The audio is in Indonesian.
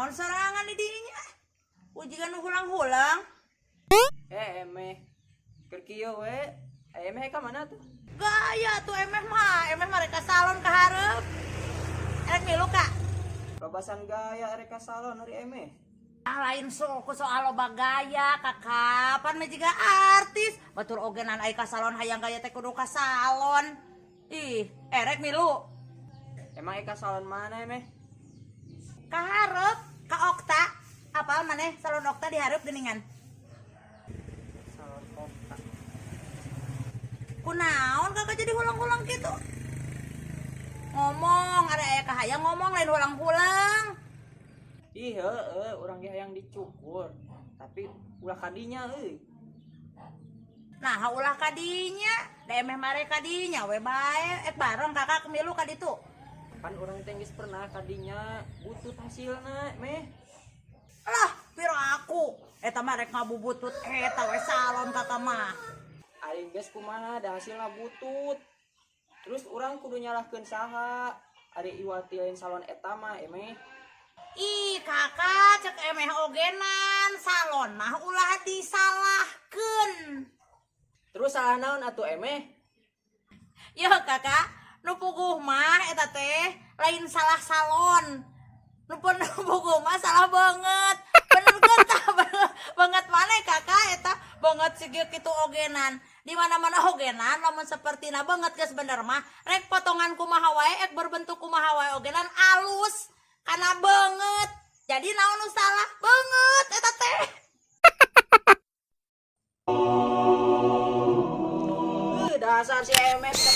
Naon sorangan di dinya? Ujikan nu hulang-hulang. Emeh. Keur kieu we. Emeh ka mana tuh? Gaya tuh emeh mereka salon ke hareup. Erek milu Kak. Lobasan gaya rek ka salon ari emeh. Lain soal loba gaya Kakak. Pan mah jiga artis. Batur ogenan aya ka salon hayang gaya teh kudu ka salon. Ih, erek milu. Emang ka salon mana emeh? Ka hareup, ka Okta. Apal maneh salon Okta di hareup geuningan. Salon Okta. Kunaon Kakak jadi hulang-hulang gitu? Ngomong, ada aya kahayang ngomong lain hulang-hulang. Ih heueuh, urang ge hayang dicukur. Tapi ulah kadinya euy. Nah, ulah kadinya, da emeh mare kadinya we bae. Bareng Kakak kemilu ka ditu. Kan urang teh geus pernah kadinya butut hasilna meh. Lah, piro aku. Eta mah rek ngabubutut eta we salon Kakak mah. Aing geus kumaha da hasilna butut. Terus urang kudu nyalahkeun saha? Ari Iwati lain salon eta mah emeh. Ih, Kakak cek emeh ogenan salon mah ulah disalahkeun. Terus salah naon atuh emeh? Yo Kakak, nu puguh mah eta teh lain salah salon. Nu puguh mah salah banget. Bener kan tah banget maneh Kakak eta banget sigieu kitu ogenan. Di mana-mana ogenan lamun sapertina banget geus bener mah rek potongan kumaha wae ek berbentuk kumaha wae ogenan alus kana banget. Jadi naon nu salah banget eta teh. Dasar si emes